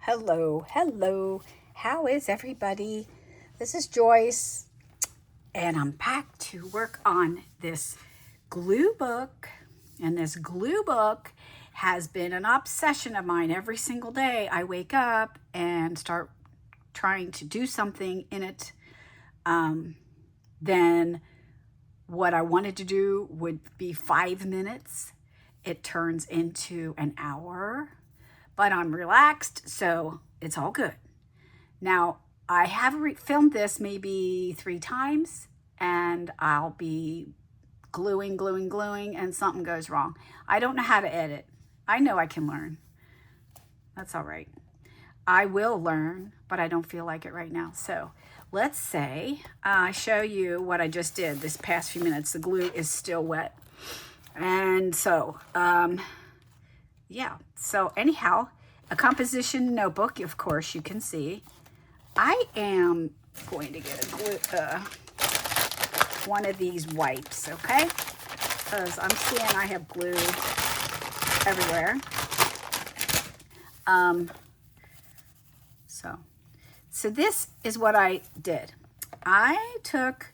Hello, hello. How is everybody? This is Joyce, and I'm back to work on this glue book. And this glue book has been an obsession of mine. Every single day I wake up and start trying to do something in it. Then what I wanted to do would be 5 minutes. It turns into an hour, but I'm relaxed, so it's all good. Now, I have filmed this maybe 3 times, and I'll be gluing, and something goes wrong. I don't know how to edit. I know I can learn. That's all right. I will learn, but I don't feel like it right now. So let's say I show you what I just did this past few minutes. The glue is still wet. And so, yeah. So anyhow, a composition notebook, of course, you can see. I am going to get a glue, one of these wipes, okay? Because I'm seeing I have glue everywhere. So this is what I did. I took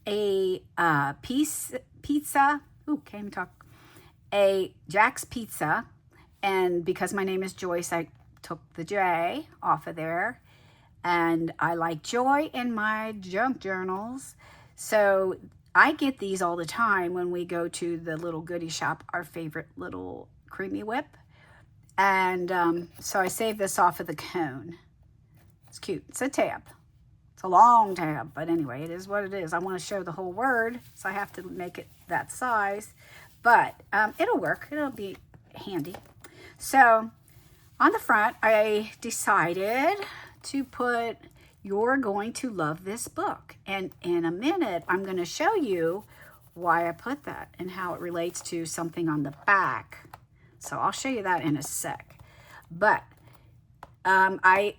a pizza. Ooh, can't even talk. A Jack's Pizza, and because my name is Joyce, I took the J off of there. And I like joy in my junk journals. So I get these all the time when we go to the little goodie shop, our favorite little creamy whip. And so I saved this off of the cone. It's cute. It's a tab. It's a long tab, but anyway, it is what it is. I want to show the whole word, so I have to make it that size. But it'll work. It'll be handy. So on the front, I decided to put, "You're going to love this book." And in a minute, I'm going to show you why I put that and how it relates to something on the back. So I'll show you that in a sec. But I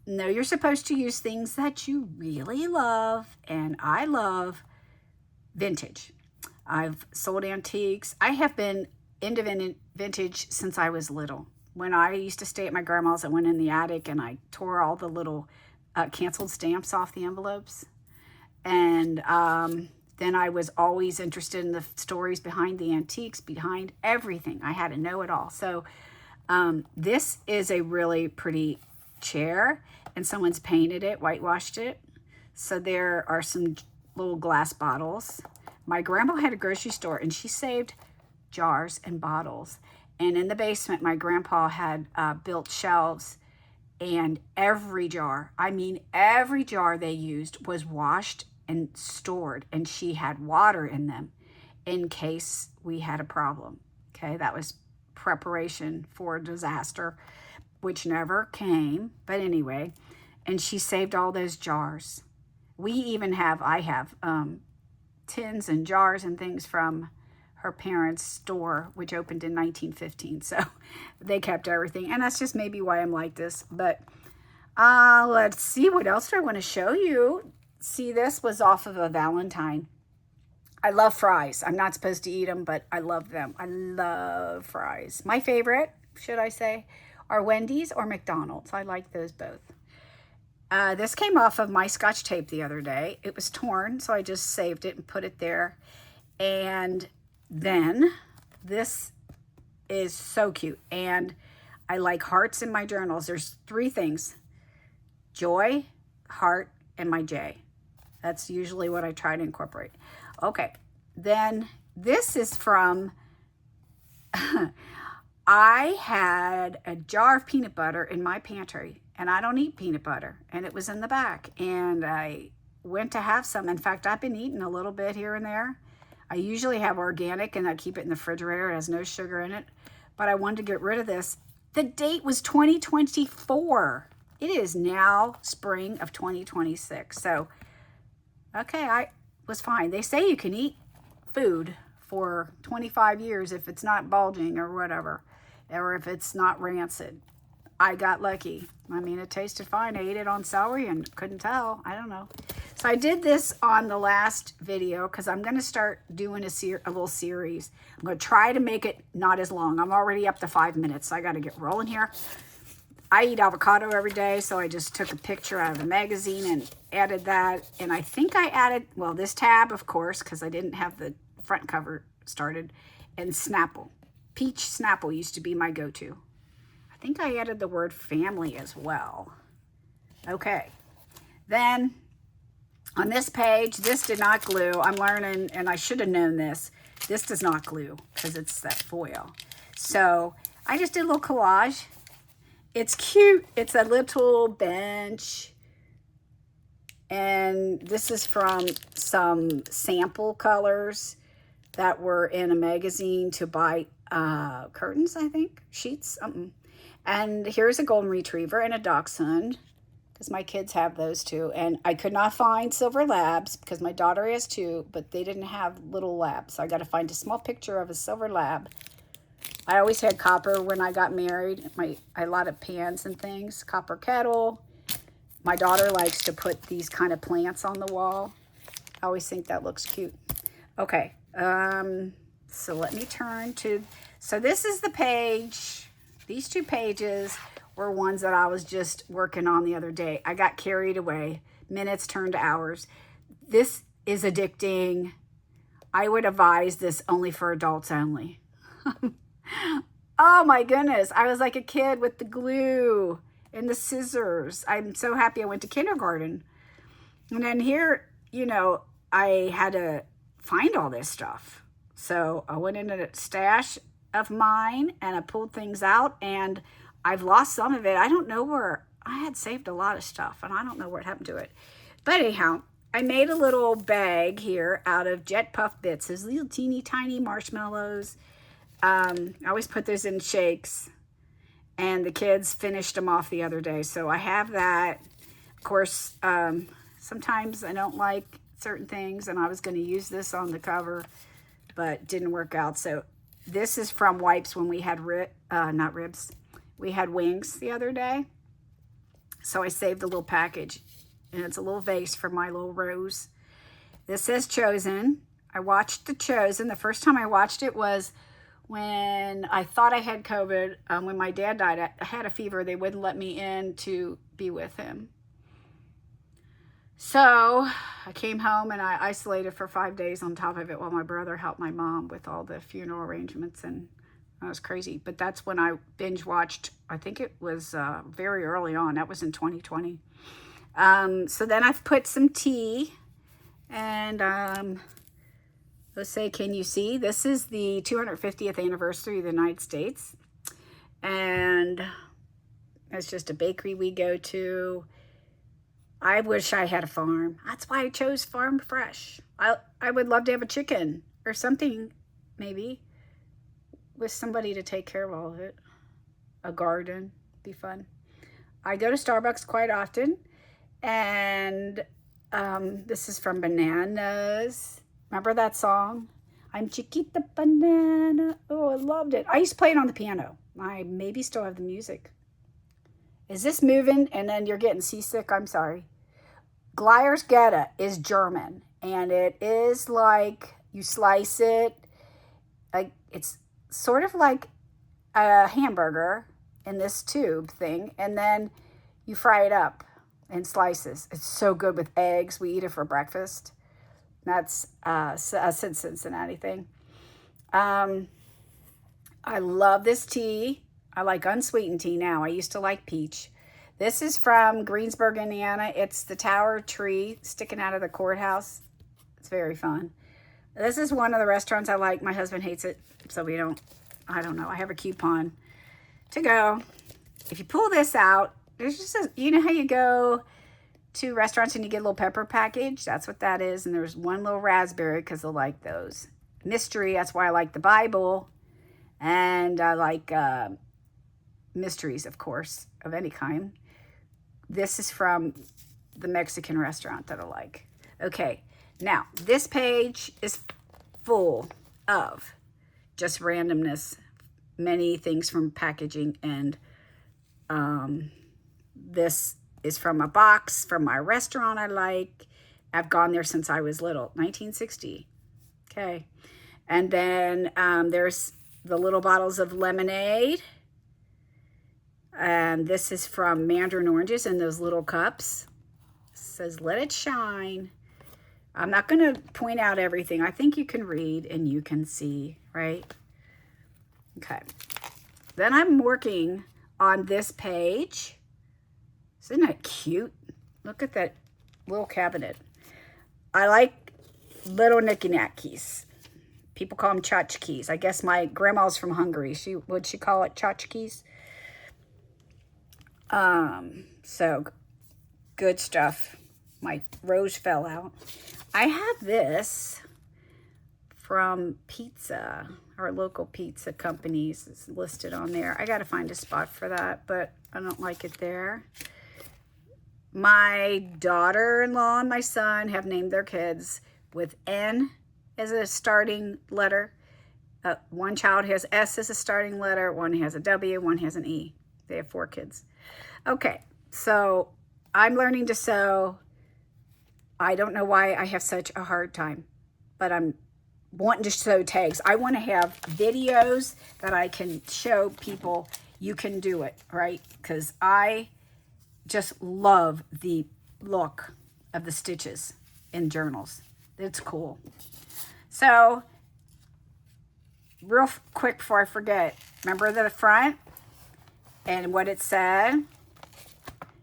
know you're supposed to use things that you really love, and I love vintage. I've sold antiques. I have been into vintage since I was little. When I used to stay at my grandma's, I went in the attic and I tore all the little canceled stamps off the envelopes. And then I was always interested in the stories behind the antiques, behind everything. I had to know it all. So this is a really pretty chair, and someone's painted it, whitewashed it. So there are some little glass bottles. My grandma had a grocery store, and she saved jars and bottles. And in the basement, my grandpa had built shelves, and every jar, I mean every jar they used was washed and stored, and she had water in them in case we had a problem. Okay, that was preparation for a disaster, which never came, but anyway, and she saved all those jars. We even have, I have tins and jars and things from her parents' store, which opened in 1915. So they kept everything. And that's just maybe why I'm like this. But let's see, what else do I want to show you? See, this was off of a Valentine. I love fries. I'm not supposed to eat them, but I love them. I love fries. My favorite, should I say, are Wendy's or McDonald's. I like those both. This came off of my Scotch tape the other day. It was torn, so I just saved it and put it there. And then this is so cute, and I like hearts in my journals. There's 3 things: joy, heart, and my J. That's usually what I try to incorporate. Okay, then this is from I had a jar of peanut butter in my pantry, and I don't eat peanut butter, and it was in the back, and I went to have some. In fact, I've been eating a little bit here and there. I usually have organic, and I keep it in the refrigerator. It has no sugar in it, but I wanted to get rid of this. The date was 2024. It is now spring of 2026. So, okay, I was fine. They say you can eat food for 25 years if it's not bulging or whatever, or if it's not rancid. I got lucky. I mean, it tasted fine. I ate it on celery and couldn't tell. I don't know. So I did this on the last video because I'm going to start doing a little series. I'm going to try to make it not as long. I'm already up to 5 minutes, so I got to get rolling here. I eat avocado every day, so I just took a picture out of the magazine and added that. And I think I added, well, this tab, of course, because I didn't have the front cover started, and Snapple. Peach Snapple used to be my go-to. I think I added the word family as well. Okay. Then on this page, this did not glue. I'm learning, and I should have known this. This does not glue because it's that foil. So I just did a little collage. It's cute. It's a little bench. And this is from some sample colors that were in a magazine to buy curtains, I think. Sheets, something. And here's a golden retriever and a dachshund, because my kids have those too. And I could not find silver labs because my daughter has two, but they didn't have little labs. So I got to find a small picture of a silver lab. I always had copper when I got married. A lot of pans and things, copper kettle. My daughter likes to put these kind of plants on the wall. I always think that looks cute. Okay, so let me turn to, so this is the page. These 2 pages were ones that I was just working on the other day. I got carried away. Minutes turned to hours. This is addicting. I would advise this only for adults only. Oh my goodness. I was like a kid with the glue and the scissors. I'm so happy I went to kindergarten. And then here, you know, I had to find all this stuff. So I went into a stash of mine and I pulled things out, and I've lost some of it. I don't know where, I had saved a lot of stuff and I don't know what happened to it. But anyhow, I made a little bag here out of Jet Puff Bits. Those little teeny tiny marshmallows. I always put those in shakes, and the kids finished them off the other day. So I have that. Of course, sometimes I don't like certain things, and I was going to use this on the cover, but didn't work out. So this is from wipes when we had not ribs. We had wings the other day. So I saved a little package, and it's a little vase for my little rose. This says Chosen. I watched The Chosen. The first time I watched it was when I thought I had COVID. When my dad died, I had a fever. They wouldn't let me in to be with him. So I came home and I isolated for 5 days on top of it while my brother helped my mom with all the funeral arrangements, and that was crazy. But that's when I binge watched. I think it was very early on. That was in 2020. So then I've put some tea, and let's say, can you see? This is the 250th anniversary of the United States. And it's just a bakery we go to. I wish I had a farm. That's why I chose Farm Fresh. I would love to have a chicken or something, maybe, with somebody to take care of all of it. A garden, be fun. I go to Starbucks quite often, and this is from Bananas. Remember that song? I'm Chiquita Banana. Oh, I loved it. I used to play it on the piano. I maybe still have the music. Is this moving and then you're getting seasick? I'm sorry. Gleiersgetta is German, and it is like you slice it. Like it's sort of like a hamburger in this tube thing, and then you fry it up in slices. It's so good with eggs. We eat it for breakfast. That's a Cincinnati thing. I love this tea. I like unsweetened tea now. I used to like peach. This is from Greensburg, Indiana. It's the tower tree sticking out of the courthouse. It's very fun. This is one of the restaurants I like. My husband hates it, so we don't, I don't know. I have a coupon to go. If you pull this out, there's just a, you know how you go to restaurants and you get a little pepper package? That's what that is. And there's one little raspberry because I like those. Mystery, that's why I like the Bible. And I like mysteries, of course, of any kind. This is from the Mexican restaurant that I like. Okay, now this page is full of just randomness. Many things from packaging, and this is from a box from my restaurant I like. I've gone there since I was little, 1960. Okay, and then there's the little bottles of lemonade. And this is from Mandarin Oranges in those little cups. It says, let it shine. I'm not going to point out everything. I think you can read and you can see, right? Okay. Then I'm working on this page. Isn't that cute? Look at that little cabinet. I like little knicky-knack keys. People call them tchotchkes. I guess my grandma's from Hungary. Would she call it tchotchkes? So good stuff. My rose fell out. I have this from pizza, our local pizza companies. It's listed on there. I got to find a spot for that, but I don't like it there. My daughter-in-law and my son have named their kids with N as a starting letter. One child has S as a starting letter. One has a W. One has an E. They have 4 kids. Okay, so I'm learning to sew. I don't know why I have such a hard time, but I'm wanting to sew tags. I want to have videos that I can show people you can do it, right? Because I just love the look of the stitches in journals. It's cool. So, real quick before I forget, remember the front and what it said? It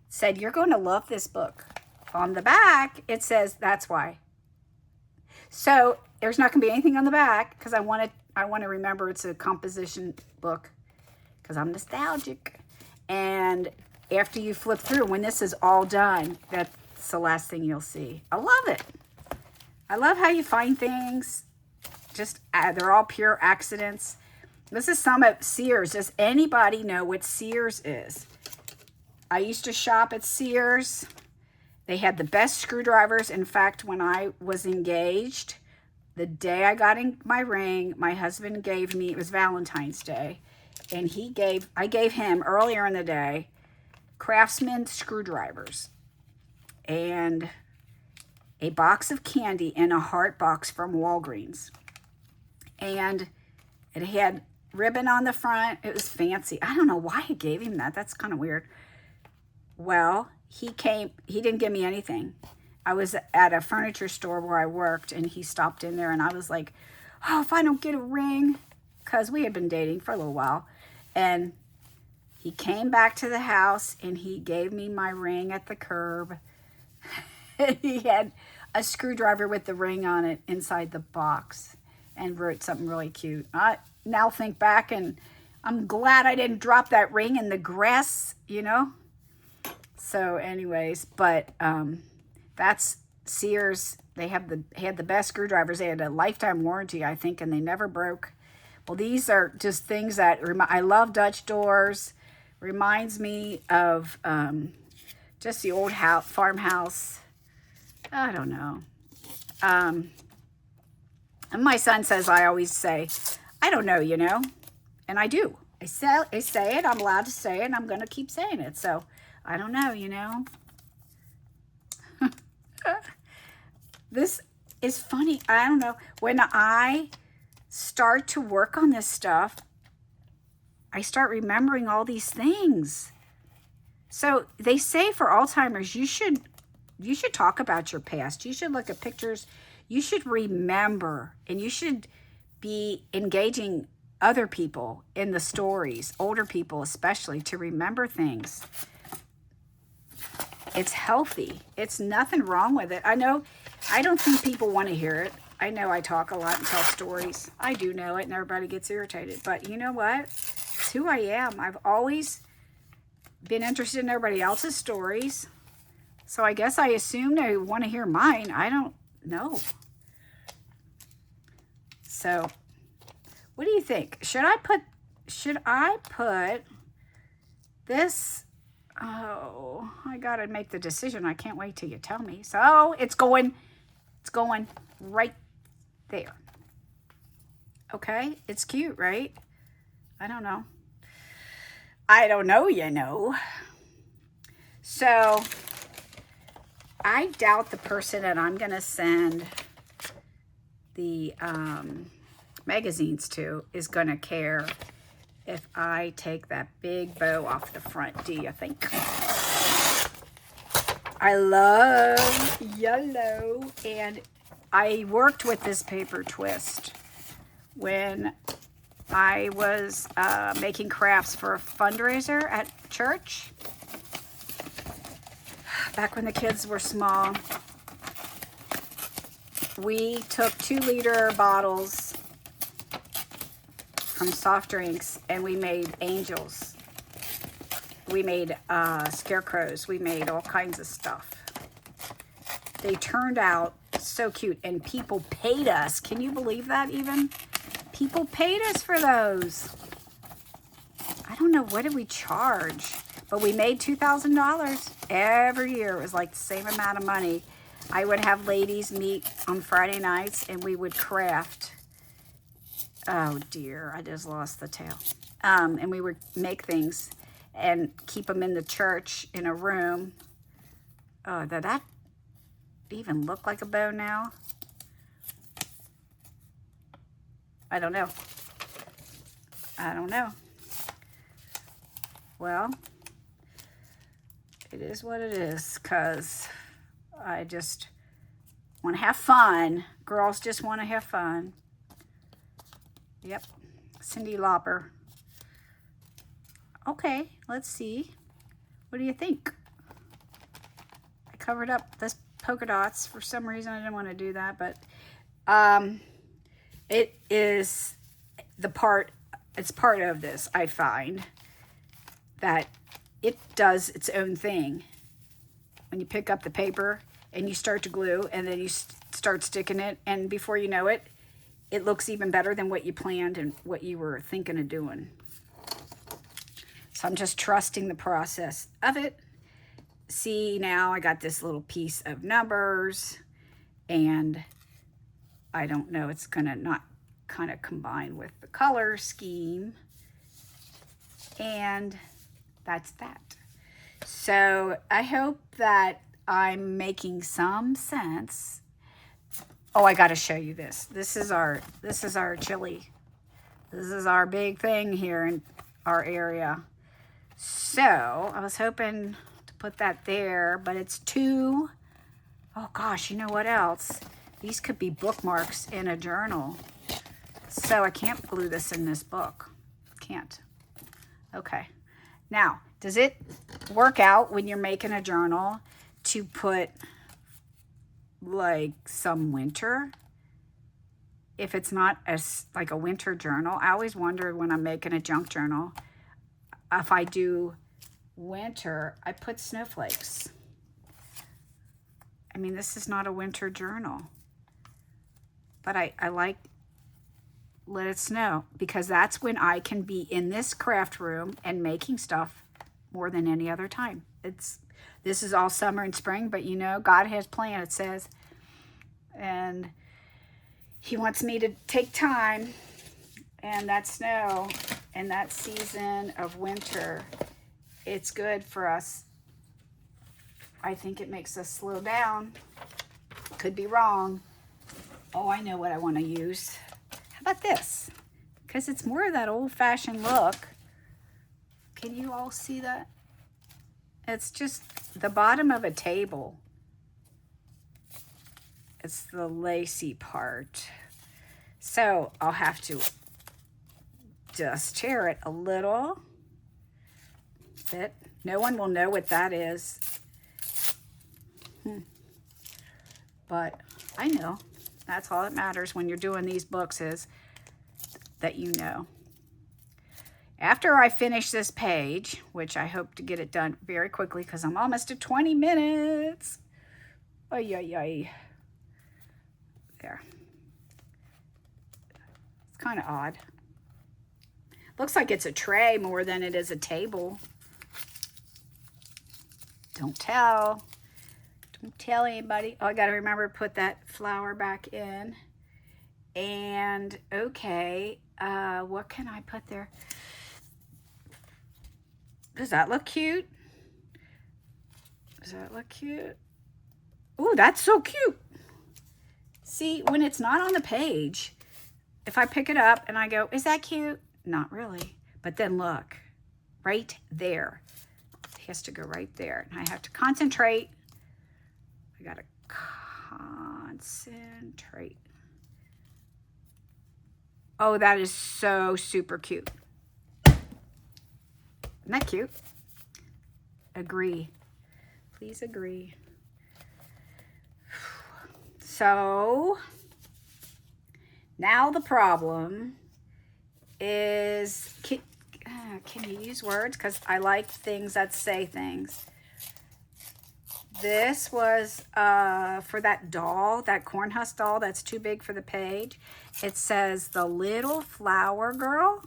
said, you're going to love this book. On the back, it says, that's why. So, there's not going to be anything on the back because I want to remember it's a composition book because I'm nostalgic. And after you flip through, when this is all done, that's the last thing you'll see. I love it. I love how you find things. Just, they're all pure accidents. This is some at Sears. Does anybody know what Sears is? I used to shop at Sears. They had the best screwdrivers. In fact, when I was engaged, the day I got in my ring, my husband gave me, it was Valentine's Day, and I gave him earlier in the day Craftsman screwdrivers and a box of candy in a heart box from Walgreens. And it had ribbon on the front. It was fancy. I don't know why I gave him that. That's kind of weird. Well, he didn't give me anything. I was at a furniture store where I worked, and he stopped in there, and I was like, oh, if I don't get a ring, because we had been dating for a little while. And he came back to the house, and he gave me my ring at the curb. He had a screwdriver with the ring on it inside the box and wrote something really cute. I now think back, and I'm glad I didn't drop that ring in the grass, you know? So anyways, but that's Sears. They had the best screwdrivers. They had a lifetime warranty, I think, and they never broke. Well, these are just things that I love Dutch doors. Reminds me of just the old farmhouse. I don't know. And my son says, I always say, I don't know, you know, and I do. I say it. I'm allowed to say it, and I'm going to keep saying it. So I don't know, you know. This is funny. I don't know. When I start to work on this stuff, I start remembering all these things. So they say for Alzheimer's, you should talk about your past. You should look at pictures. You should remember, and you should be engaging other people in the stories, older people especially, to remember things. It's healthy. It's nothing wrong with it. I don't think people want to hear it. I know I talk a lot and tell stories. I do know it, and everybody gets irritated. But you know what? It's who I am. I've always been interested in everybody else's stories. So I guess I assume they want to hear mine. I don't know. So what do you think? Should I put this? Oh, I got to make the decision. I can't wait till you tell me. So it's going right there. Okay. It's cute, right? I don't know. You know. So I doubt the person that I'm going to send the magazines to is going to care if I take that big bow off the front, do you think? I love yellow, and I worked with this paper twist when I was making crafts for a fundraiser at church. Back when the kids were small, we took 2-liter bottles from soft drinks and we made angels. We made scarecrows. We made all kinds of stuff. They turned out so cute, and people paid us. Can you believe that even? People paid us for those. I don't know, what did we charge? But we made $2,000 every year. It was like the same amount of money. I would have ladies meet on Friday nights and we would craft. Oh dear, I just lost the tail. And we would make things and keep them in the church in a room. Oh, does that even look like a bow now? I don't know. I don't know. Well, it is what it is, because I just want to have fun. Girls just want to have fun. Yep. Cyndi Lauper. Okay, let's see. What do you think? I covered up this polka dots. For some reason, I didn't want to do that, but it is it's part of this, I find, that it does its own thing. When you pick up the paper and you start to glue, and then you start sticking it, and before you know it, it looks even better than what you planned and what you were thinking of doing. So I'm just trusting the process of it. See, now I got this little piece of numbers, and I don't know, it's gonna not kind of combine with the color scheme, and that's that. So I hope that I'm making some sense. Oh, I got to show you this. This is our chili. This is our big thing here in our area. So I was hoping to put that there, but it's too. Oh gosh, you know what else? These could be bookmarks in a journal. So I can't glue this in this book. Can't. Okay. Now, does it work out when you're making a journal to put like some winter? If it's not like a winter journal, I always wondered when I'm making a junk journal, if I do winter, I put snowflakes. I mean, this is not a winter journal, but I like let it snow, because that's when I can be in this craft room and making stuff more than any other time. This is all summer and spring, but you know, God has planned, it says, and he wants me to take time, and that snow and that season of winter, it's good for us. I think it makes us slow down. Could be wrong. Oh, I know what I want to use. How about this? Because it's more of that old-fashioned look. Can you all see that? It's just the bottom of a table. It's the lacy part. So I'll have to just tear it a little bit. No one will know what that is. But I know. That's all that matters when you're doing these books, is that you know. After I finish this page, which I hope to get it done very quickly because I'm almost at 20 minutes. Ay, ay, ay. There. It's kind of odd. Looks like it's a tray more than it is a table. Don't tell. Don't tell anybody. Oh, I got to remember to put that flower back in. And, okay, what can I put there? Does that look cute? Does that look cute? Ooh, that's so cute. See, when it's not on the page, if I pick it up and I go, is that cute? Not really. But then look, right there. It has to go right there. And I have to concentrate. I got to concentrate. Oh, that is so super cute. Isn't that cute? Agree. Please agree. So now the problem is, can you use words? Because I like things that say things. This was for that doll, that corn husk doll that's too big for the page. It says the little flower girl.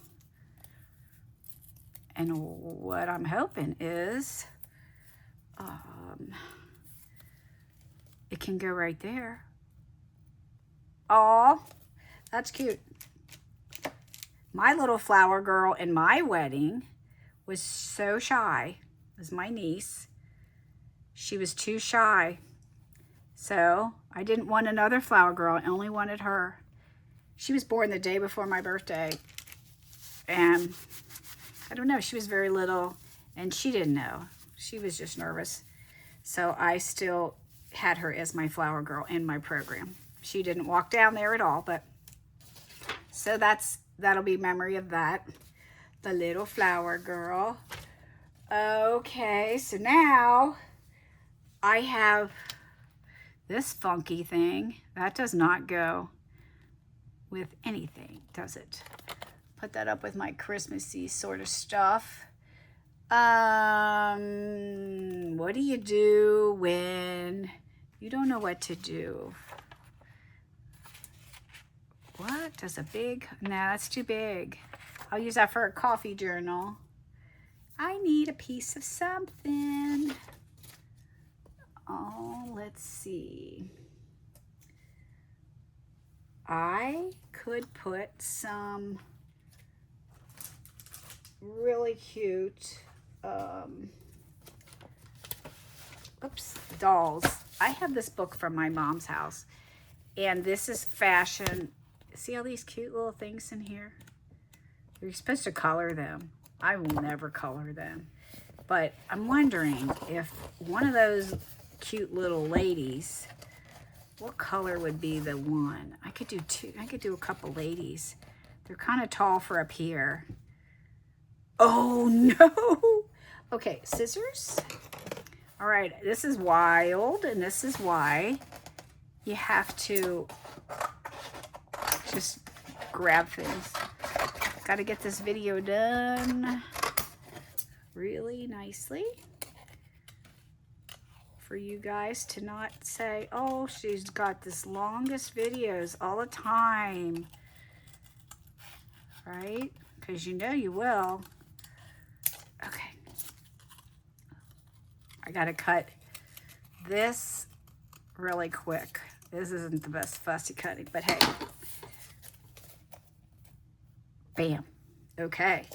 And what I'm hoping is it can go right there. Oh, that's cute. My little flower girl in my wedding was so shy. It was my niece. She was too shy. So I didn't want another flower girl. I only wanted her. She was born the day before my birthday. And I don't know, she was very little and she didn't know. She was just nervous. So I still had her as my flower girl in my program. She didn't walk down there at all, but so that'll be memory of that. The little flower girl. Okay, so now I have this funky thing. That does not go with anything, does it? Put that up with my Christmassy sort of stuff. What do you do when you don't know what to do? What does a big, no, that's too big. I'll use that for a coffee journal. I need a piece of something. Oh, let's see. I could put some really cute, dolls. I have this book from my mom's house, and this is fashion. See all these cute little things in here? You're supposed to color them. I will never color them. But I'm wondering if one of those cute little ladies, what color would be the one? I could do two. I could do a couple ladies. They're kind of tall for up here. Oh no. Okay, scissors. All right, this is wild, and this is why you have to just grab things. Got to get this video done really nicely for you guys to not say, oh, she's got this longest videos all the time, right? Because you know you will. Okay. I got to cut this really quick. This isn't the best fussy cutting, but hey. Bam. Okay.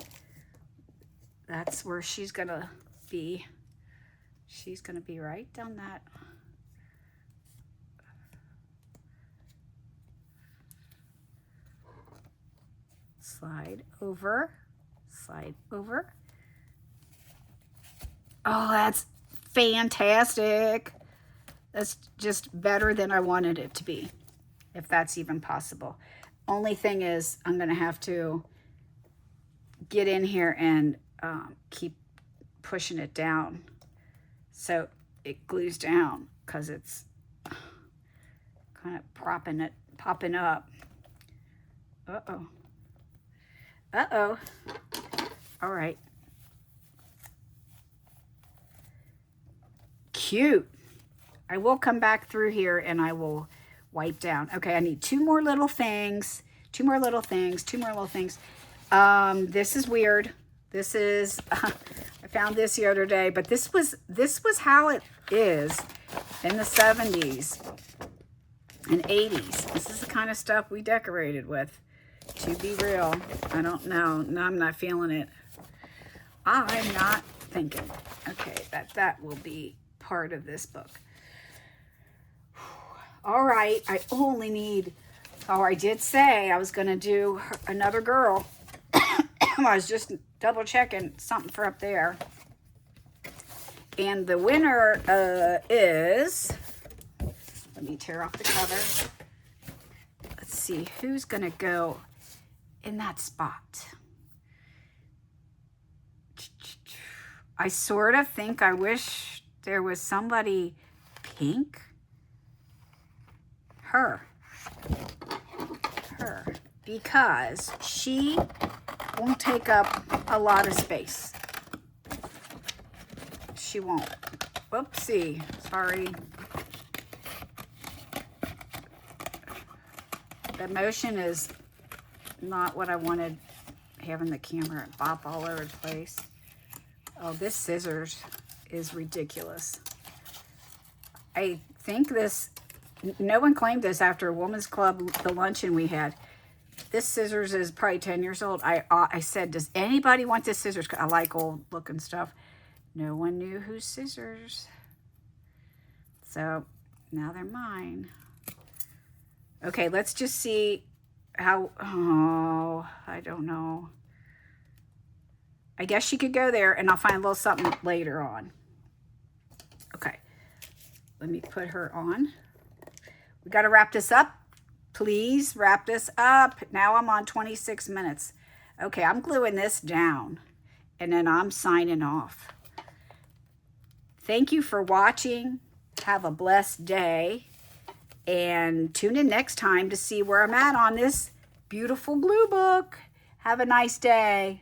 That's where she's going to be. She's going to be right down that. Slide over. Slide over. Oh, that's fantastic. That's just better than I wanted it to be, if that's even possible. Only thing is, I'm going to have to get in here and keep pushing it down so it glues down, because it's kind of popping up. Uh-oh. Uh-oh. All right. Cute. I will come back through here and I will wipe down. Okay, I need two more little things. Two more little things. This is weird. This is I found this the other day, but this was how it is in the 70s and 80s. This is the kind of stuff we decorated with. To be real, I don't know. No, I'm not feeling it. I'm not thinking. Okay, that will be part of this book. All right, I only need, I did say I was going to do another girl. I was just double checking something for up there. And the winner is, let me tear off the cover. Let's see who's gonna go in that spot. I sort of think I wish there was somebody pink. Her, because she won't take up a lot of space. She won't. Whoopsie, sorry. The motion is not what I wanted, having the camera bop all over the place. Oh, this scissors is ridiculous. I think this, no one claimed this after Women's Club, the luncheon we had. This scissors is probably 10 years old. I said, does anybody want this scissors? I like old looking stuff. No one knew whose scissors. So now they're mine. Okay, let's just see how, oh, I don't know. I guess she could go there and I'll find a little something later on. Okay, let me put her on. We got to wrap this up. Please wrap this up. Now I'm on 26 minutes. Okay, I'm gluing this down and then I'm signing off. Thank you for watching. Have a blessed day. And tune in next time to see where I'm at on this beautiful glue book. Have a nice day.